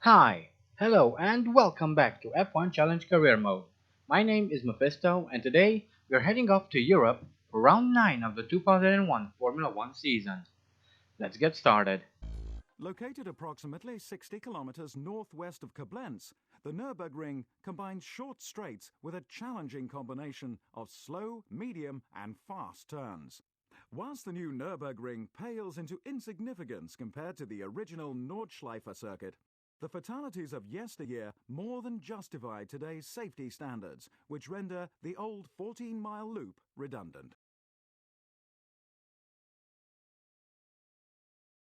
Hi, hello, and welcome back to F1 Challenge Career Mode. My name is Mephisto, and today we're heading off to Europe for round 9 of the 2001 Formula 1 season. Let's get started. Located approximately 60 kilometers northwest of Koblenz, the Nurburgring combines short straights with a challenging combination of slow, medium, and fast turns. Whilst the new Nurburgring pales into insignificance compared to the original Nordschleife circuit, the fatalities of yesteryear more than justify today's safety standards, which render the old 14-mile loop redundant.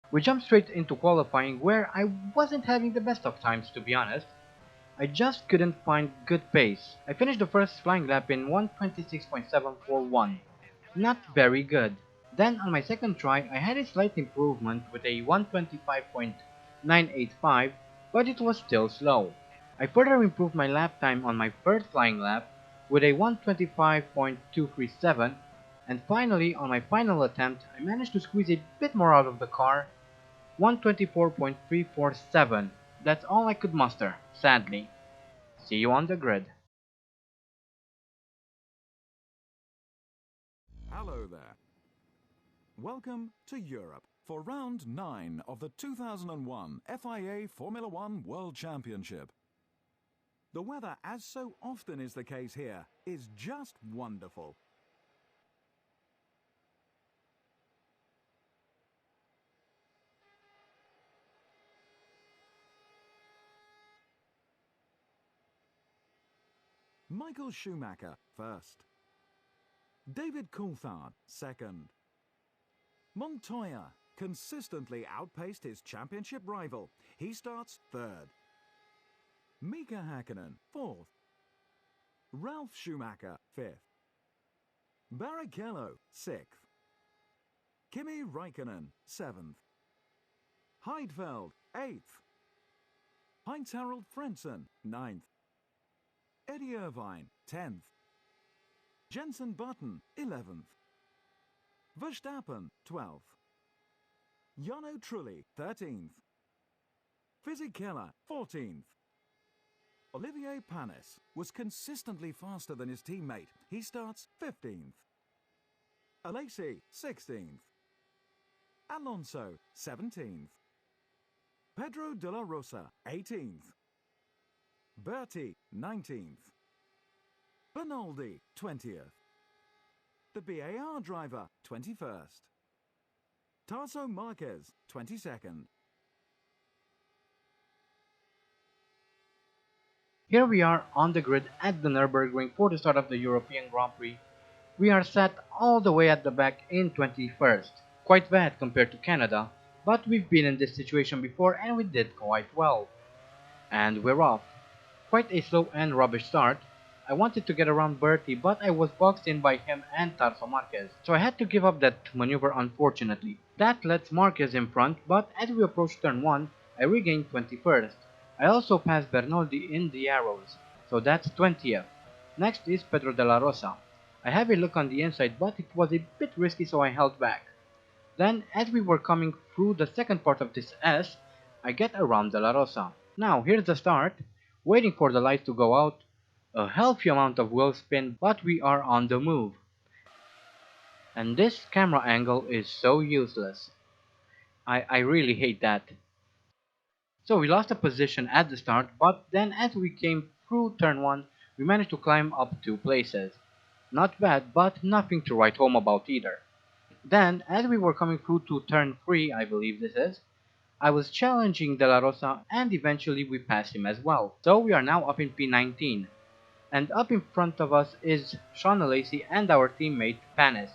We jump straight into qualifying where I wasn't having the best of times, to be honest. I just couldn't find good pace. I finished the first flying lap in 1:26.741. Not very good. Then on my second try I had a slight improvement with a 1:25.985, but it was still slow. I further improved my lap time on my third flying lap with a 1:25.237, and finally on my final attempt I managed to squeeze a bit more out of the car, 1:24.347. That's all I could muster, sadly. See you on the grid. Hello there. Welcome to Europe for round 9 of the 2001 FIA Formula One World Championship. The weather, as so often is the case here, is just wonderful. Michael Schumacher first. David Coulthard second. Montoya consistently outpaced his championship rival. He starts third. Mika Hakkinen fourth. Ralf Schumacher fifth. Barrichello sixth. Kimi Räikkönen seventh. Heidfeld eighth. Heinz-Harald Frentzen ninth. Eddie Irvine 10th. Jenson Button 11th. Verstappen 12th. Jarno Trulli 13th. Fisichella 14th. Olivier Panis was consistently faster than his teammate. He starts 15th. Alesi 16th. Alonso 17th. Pedro de la Rosa 18th. Berti 19th. Bernaldi 20th. The BAR driver 21st. Tarso Marquez 22nd. Here we are on the grid at the Nurburgring for the start of the European Grand Prix. We are sat all the way at the back in 21st. Quite bad compared to Canada, but we've been in this situation before and we did quite well. And we're off. Quite a slow and rubbish start. I wanted to get around Bertie, but I was boxed in by him and Tarso Marquez, so I had to give up that maneuver unfortunately. That lets Marquez in front, but as we approach turn 1, I regained 21st. I also passed Bernoldi in the arrows, so that's 20th. Next is Pedro de la Rosa. I have a look on the inside, but it was a bit risky, so I held back. Then, as we were coming through the second part of this S, I get around De La Rosa. Now, here's the start, waiting for the lights to go out, a healthy amount of wheel spin, but we are on the move. And this camera angle is so useless. I really hate that. So we lost a position at the start, but then as we came through turn 1, we managed to climb up 2 places. Not bad, but nothing to write home about either. Then, as we were coming through to turn 3, I believe this is, I was challenging De La Rosa and eventually we passed him as well. So we are now up in P19. And up in front of us is Sean Alesi and our teammate Panis.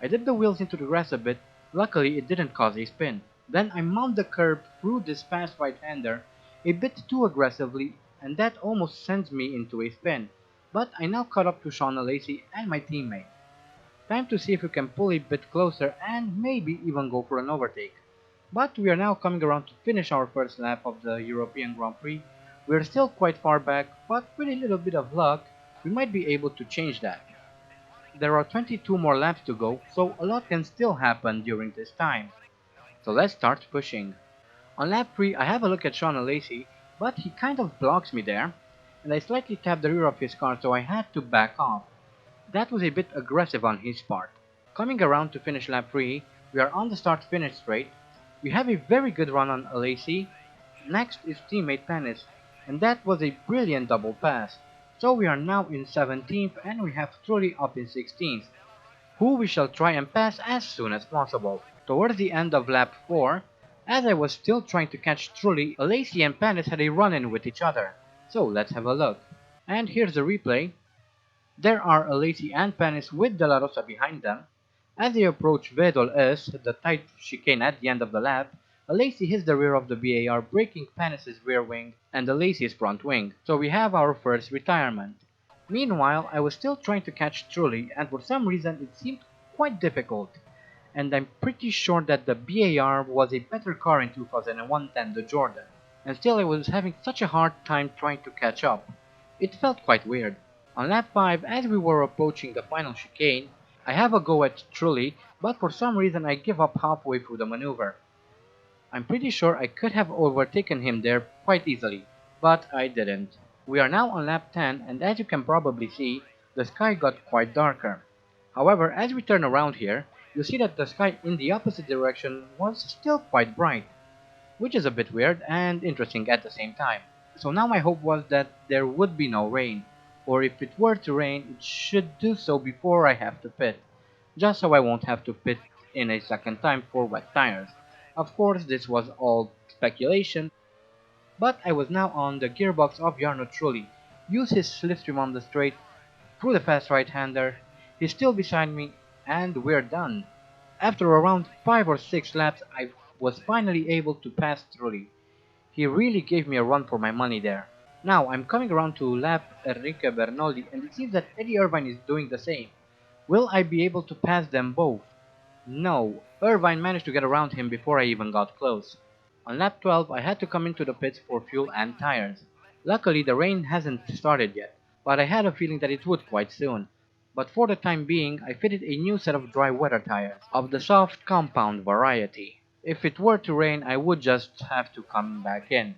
I dipped the wheels into the grass a bit, luckily it didn't cause a spin. Then I mount the curb through this fast right-hander a bit too aggressively and that almost sends me into a spin. But I now caught up to Sean Alesi and my teammate. Time to see if we can pull a bit closer and maybe even go for an overtake. But we are now coming around to finish our first lap of the European Grand Prix. We are still quite far back, but with a little bit of luck, we might be able to change that. There are 22 more laps to go, so a lot can still happen during this time. So let's start pushing. On lap 3, I have a look at Sean Alesi, but he kind of blocks me there, and I slightly tapped the rear of his car so I had to back off. That was a bit aggressive on his part. Coming around to finish lap 3, we are on the start-finish straight. We have a very good run on Alesi. Next is teammate Panis, and that was a brilliant double pass. So we are now in 17th and we have Trulli up in 16th, who we shall try and pass as soon as possible. Towards the end of lap 4, as I was still trying to catch Trulli, Alesi and Panis had a run-in with each other. So let's have a look. And here's the replay. There are Alesi and Panis with De La Rosa behind them. As they approach Vedol S, the tight chicane at the end of the lap, Alesi hits the rear of the BAR, breaking Panis' rear wing and Alesi's front wing, so we have our first retirement. Meanwhile, I was still trying to catch Trulli, and for some reason it seemed quite difficult, and I'm pretty sure that the BAR was a better car in 2001 than the Jordan, and still I was having such a hard time trying to catch up. It felt quite weird. On lap 5, as we were approaching the final chicane, I have a go at Trulli, but for some reason I give up halfway through the maneuver. I'm pretty sure I could have overtaken him there quite easily, but I didn't. We are now on lap 10, and as you can probably see, the sky got quite darker. However, as we turn around here, you see that the sky in the opposite direction was still quite bright, which is a bit weird and interesting at the same time. So now my hope was that there would be no rain, or if it were to rain, it should do so before I have to pit, just so I won't have to pit in a second time for wet tires. Of course, this was all speculation, but I was now on the gearbox of Jarno Trulli. Use his slipstream on the straight, through the fast right-hander. He's still beside me, and we're done. After around 5 or 6 laps, I was finally able to pass Trulli. He really gave me a run for my money there. Now I'm coming around to lap Enrique Bernoldi, and it seems that Eddie Irvine is doing the same. Will I be able to pass them both? No, Irvine managed to get around him before I even got close. On lap 12, I had to come into the pits for fuel and tires. Luckily, the rain hasn't started yet, but I had a feeling that it would quite soon. But for the time being, I fitted a new set of dry weather tires, of the soft compound variety. If it were to rain, I would just have to come back in.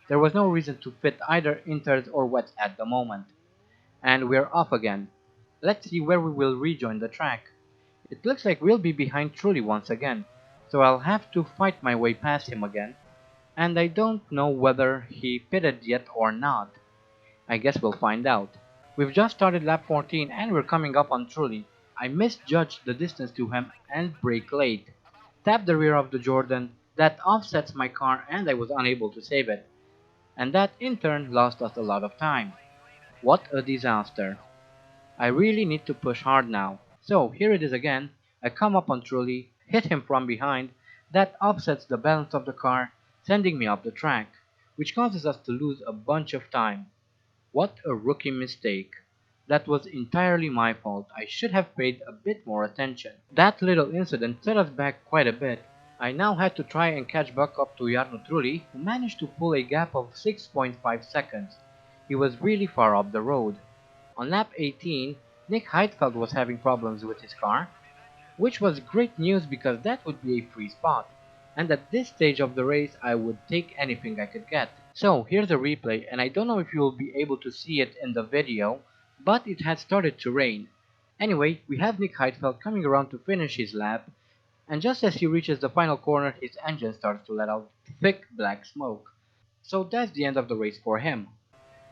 There was no reason to fit either inters or wets at the moment. And we're off again. Let's see where we will rejoin the track. It looks like we'll be behind Truly once again, so I'll have to fight my way past him again, and I don't know whether he pitted yet or not. I guess we'll find out. We've just started lap 14 and we're coming up on Truly. I misjudged the distance to him and brake late. Tapped the rear of the Jordan, that offsets my car and I was unable to save it. And that in turn lost us a lot of time. What a disaster. I really need to push hard now. So here it is again. I come up on Trulli, hit him from behind. That upsets the balance of the car, sending me off the track, which causes us to lose a bunch of time. What a rookie mistake. That was entirely my fault. I should have paid a bit more attention. That little incident set us back quite a bit. I now had to try and catch back up to Jarno Trulli, who managed to pull a gap of 6.5 seconds. He was really far up the road. On lap 18, Nick Heidfeld was having problems with his car, which was great news because that would be a free spot, and at this stage of the race I would take anything I could get. So here's a replay, and I don't know if you will be able to see it in the video, but it had started to rain. Anyway, we have Nick Heidfeld coming around to finish his lap, and just as he reaches the final corner his engine starts to let out thick black smoke. So that's the end of the race for him.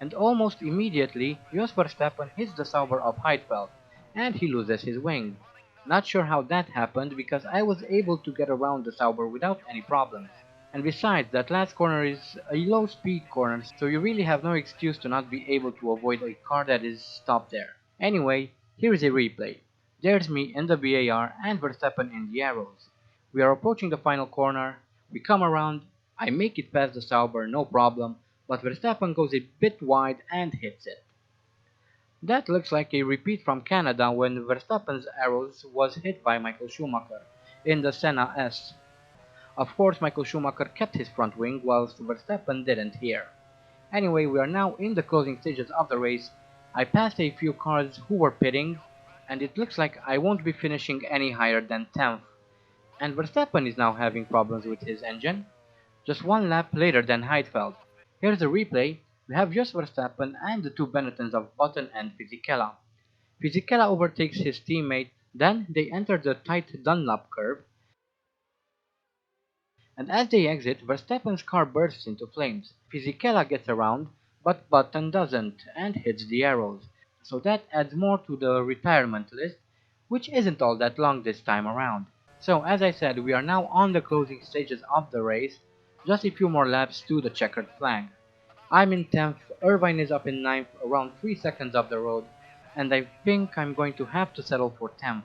And almost immediately, Jos Verstappen hits the Sauber of Heidfeld, and he loses his wing. Not sure how that happened because I was able to get around the Sauber without any problems. And besides, that last corner is a low speed corner, so you really have no excuse to not be able to avoid a car that is stopped there. Anyway, here is a replay. There's me in the BAR and Verstappen in the arrows. We are approaching the final corner, we come around, I make it past the Sauber, no problem, but Verstappen goes a bit wide and hits it. That looks like a repeat from Canada when Verstappen's arrows was hit by Michael Schumacher in the Senna S. Of course, Michael Schumacher kept his front wing whilst Verstappen didn't here. Anyway, we are now in the closing stages of the race. I passed a few cars who were pitting, and it looks like I won't be finishing any higher than 10th. And Verstappen is now having problems with his engine, just one lap later than Heidfeld. Here's the replay. We have just Verstappen and the two Benettons of Button and Fisichella. Fisichella overtakes his teammate, then they enter the tight Dunlop curve, and as they exit, Verstappen's car bursts into flames. Fisichella gets around, but Button doesn't, and hits the arrows. So that adds more to the retirement list, which isn't all that long this time around. So as I said, we are now on the closing stages of the race, just a few more laps to the checkered flag. I'm in 10th, Irvine is up in ninth, around 3 seconds off the road, and I think I'm going to have to settle for 10th.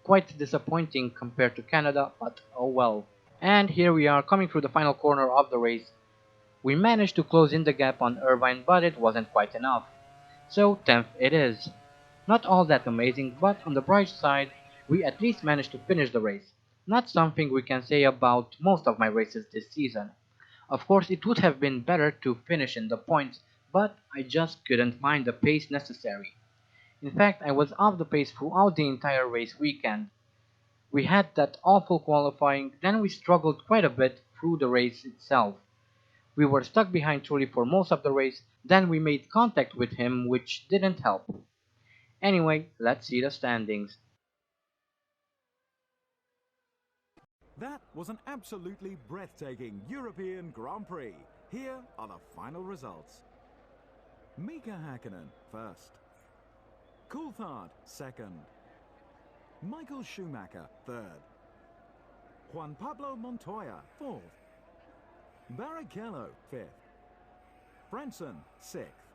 Quite disappointing compared to Canada, but oh well. And here we are coming through the final corner of the race. We managed to close in the gap on Irvine, but it wasn't quite enough. So 10th it is. Not all that amazing, but on the bright side, we at least managed to finish the race. Not something we can say about most of my races this season. Of course, it would have been better to finish in the points, but I just couldn't find the pace necessary. In fact, I was off the pace throughout the entire race weekend. We had that awful qualifying, then we struggled quite a bit through the race itself. We were stuck behind Trulli for most of the race, then we made contact with him, which didn't help. Anyway, let's see the standings. That was an absolutely breathtaking European Grand Prix. Here are the final results. Mika Hakkinen, first. Coulthard, second. Michael Schumacher, third. Juan Pablo Montoya, fourth. Barrichello, fifth. Frentzen, sixth.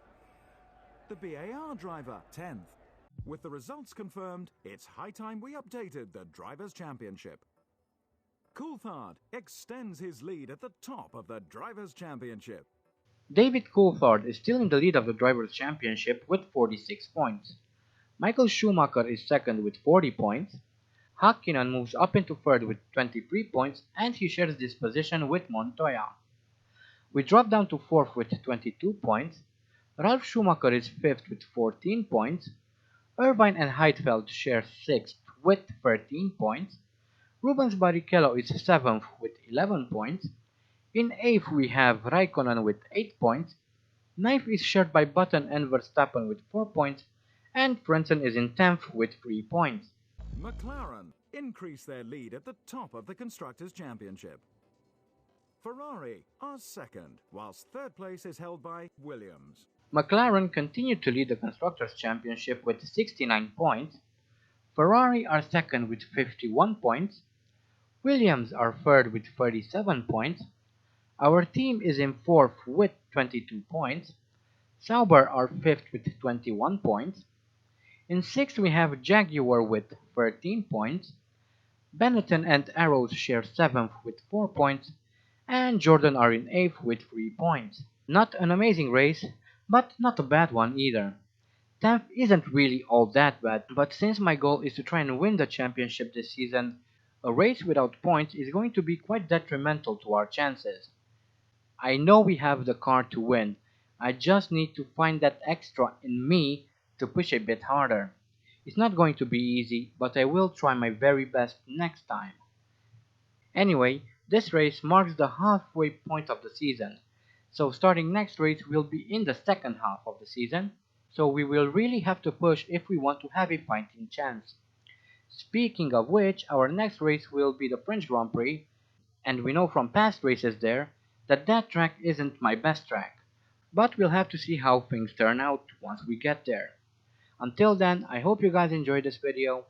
The BAR driver, 10th. With the results confirmed, it's high time we updated the Drivers' Championship. Coulthard extends his lead at the top of the Drivers' Championship. David Coulthard is still in the lead of the Drivers' Championship with 46 points. Michael Schumacher is second with 40 points. Hakkinen moves up into third with 23 points, and he shares this position with Montoya. We drop down to fourth with 22 points. Ralf Schumacher is fifth with 14 points. Irvine and Heidfeld share sixth with 13 points. Rubens Barrichello is seventh with 11 points. In eighth we have Raikkonen with 8 points. Ninth is shared by Button and Verstappen with 4 points, and Frentzen is in 10th with 3 points. McLaren increase their lead at the top of the Constructors' Championship. Ferrari are second, whilst third place is held by Williams. McLaren continued to lead the Constructors' Championship with 69 points. Ferrari are second with 51 points. Williams are third with 37 points. Our team is in fourth with 22 points. Sauber are fifth with 21 points. In sixth we have Jaguar with 13 points. Benetton and Arrows share seventh with 4 points, and Jordan are in eighth with 3 points. Not an amazing race, but not a bad one either. 10th isn't really all that bad, but since my goal is to try and win the championship this season, a race without points is going to be quite detrimental to our chances. I know we have the car to win, I just need to find that extra in me to push a bit harder. It's not going to be easy, but I will try my very best next time. Anyway, this race marks the halfway point of the season, so starting next race we'll be in the second half of the season, so we will really have to push if we want to have a fighting chance. Speaking of which, our next race will be the French Grand Prix, and we know from past races there that that track isn't my best track, but we'll have to see how things turn out once we get there. Until then, I hope you guys enjoyed this video.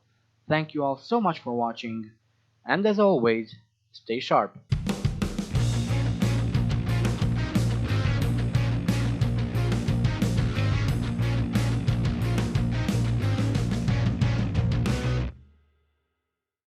Thank you all so much for watching, and as always, stay sharp.